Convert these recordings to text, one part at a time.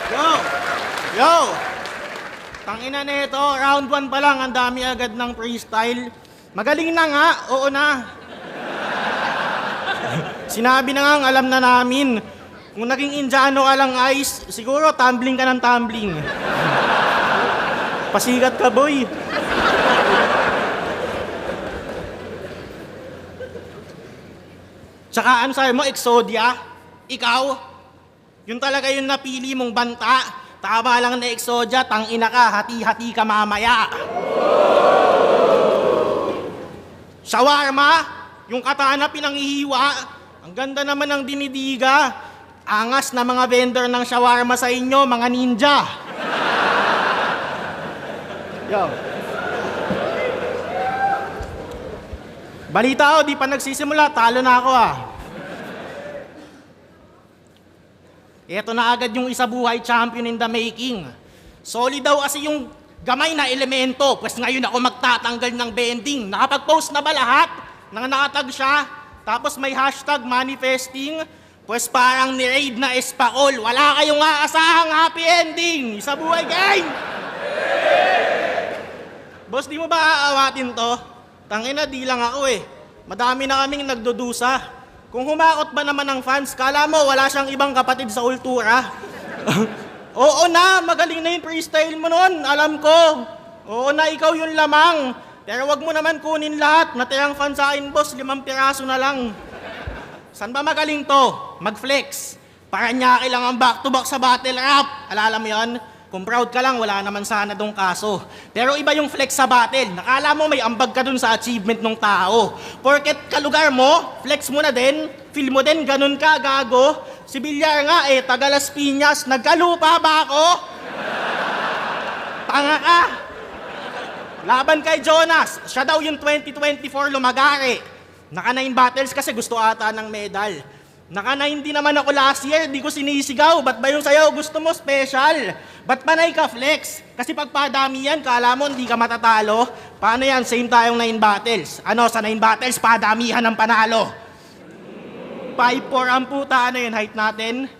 Yo! Yo! Tangina nito, round 1 pa lang, ang dami agad ng freestyle. Magaling na nga, oo na. Sinabi na nga, alam na namin. Kung naging Indiano ka lang, Ice, siguro tumbling ka ng tumbling. Pasikat ka, boy. Tsaka ano sabi mo, Exodia? Ikaw? Yun talaga yung napili mong banta. Tama lang na Exodia, tangina ka, hati-hati ka mamaya. Shawarma, yung katana pinanghihiwa. Ang ganda naman ng dinidiga. Angas na mga vendor ng shawarma sa inyo, mga ninja. Yo. Balita ko, di pa nagsisimula, talo na ako ah. Ito na agad yung isa buhay champion in the making. Solid daw kasi yung gamay na elemento, pues ngayon ako magtatanggal ng bending. Nakapag-post na ba lahat? Nang nakatag siya, tapos may hashtag manifesting, pues parang ni-raid na espakol. Wala kayong aasahang happy ending. Isa buhay gang! Boss, di mo ba aawatin to? Tangina, di lang ako eh. Madami na kaming nagdudusa. Kung humakot ba naman ng fans, kala mo wala siyang ibang kapatid sa ultura? Oo na, magaling na yung freestyle mo nun, alam ko. Oo na, ikaw yung lamang. Pero wag mo naman kunin lahat. Natirang fan sa akin, boss, 5 piraso na lang. San ba magaling to? Mag-flex. Paranaque lang ang back-to-back sa battle rap. Alala mo yun? Kung proud ka lang, wala naman sana dong kaso. Pero iba yung flex sa battle. Nakala mo may ambag ka dun sa achievement ng tao. Porket kalugar mo, flex mo na din, feel mo din, ganun ka, gago. Si Villar nga eh, taga Las Piñas, nagkalupa ba ako? Tanga ka. Laban kay Jonas, siya daw yung 2024 lumagari. Naka 9 battles kasi gusto ata ng medal. Naka 9 din naman ako last year, di ko sinisigaw. Ba't ba yung sayaw gusto mo special? Ba't panay ka flex? Kasi pag padami yan, kala mo hindi ka matatalo. Paano yan? Same tayong 9 battles. Ano, sa 9 battles, padamihan ng panalo. 5'4" ang puta, ano yun, height natin?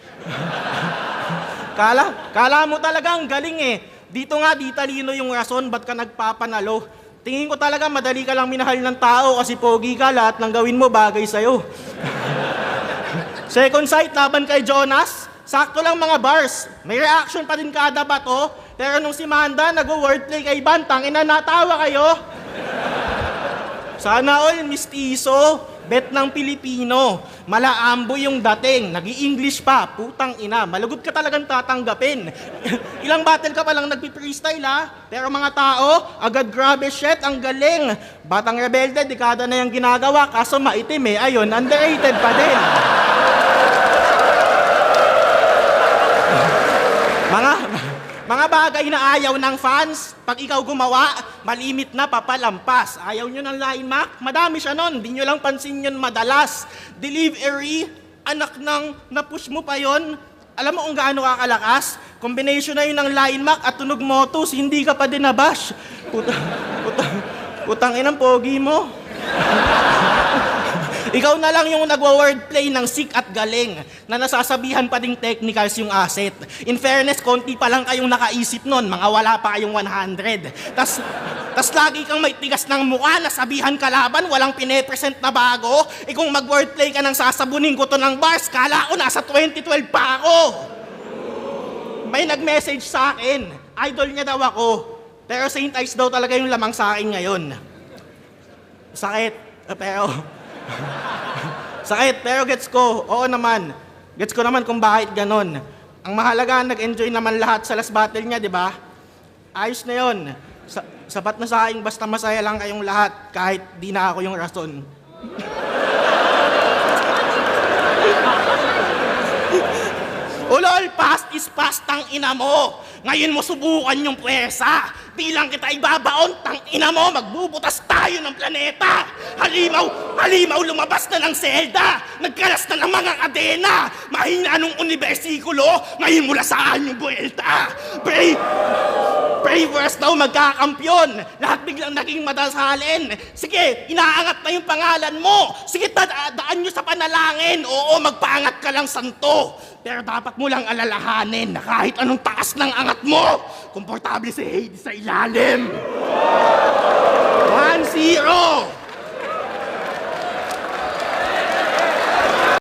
Kala mo talagang galing eh. Dito nga, di talino yung rason, ba't ka nagpapanalo? Tingin ko talaga madali ka lang minahal ng tao kasi pogi ka, lahat ng gawin mo bagay sa'yo. Second sight, laban kay Jonas. Sakto lang mga bars. May reaction pa din kada bato. Pero nung si Manda nag-wordplay kay Bantang, natawa kayo. Sana all mistiso. Bet ng Pilipino. Malaambo yung dating. Nag-i-English pa. Putang ina. Malugod ka talagang tatanggapin. Ilang battle ka palang nagpi-freestyle ha. Pero mga tao, agad grabe shit. Ang galing. Batang Rebelde, dekada na yung ginagawa. Kaso maitim eh. Ayun, underrated pa din. Mga bagay na ayaw ng fans, pag ikaw gumawa, malimit na papalampas. Ayaw nyo ng line mac? Madami siya nun, di nyo lang pansin yun madalas. Delivery, anak ng napush mo pa yon. Alam mo kung gaano kakalakas? Combination na yun ng line mac at tunog motos, hindi ka pa din nabash. Putang inang pogi mo. Ikaw na lang yung nagwa-wordplay ng sick at galing na nasasabihan pa ding technicals yung asset. In fairness, konti pa lang kayong nakaisip nun, mga wala pa kayong 100. Tas lagi kang may tigas ng mukha, nasabihan kalaban, walang pine-present na bago. Kung mag-wordplay ka ng sasabunin ko to ng bars, kala ko nasa 2012 pa ako. May nag-message sa akin, idol niya daw ako. Pero Saint Ice daw talaga yung lamang sa akin ngayon. Sakit, pero... Sakit, pero gets ko. Oo naman. Gets ko naman kung bakit ganon. Ang mahalaga, nag-enjoy naman lahat sa last battle niya, di ba? Ayos na yon. Sapat na sa akin, basta masaya lang kayong lahat, kahit di na ako yung rason. Ulol, past is past, tang ina mo. Ngayon mo subukan yung pwersa. Di lang kita ibabaon, tang ina mo, magbubutas tayo ng planeta. Halimaw lumabas na ng selda. Nagkalas na ng mga kadena. Mahina nung universikulo, ngayon mula saan yung buwelta. Pray for us daw magkakampyon. Lahat biglang naging madasalin. Sige, inaangat na yung pangalan mo. Sige, daan nyo sa panalangin. Oo, magpaangat ka lang, santo. Pero dapat mo lang alalahanin na kahit anong taas ng angat mo, komportable si Hades sa ilalim.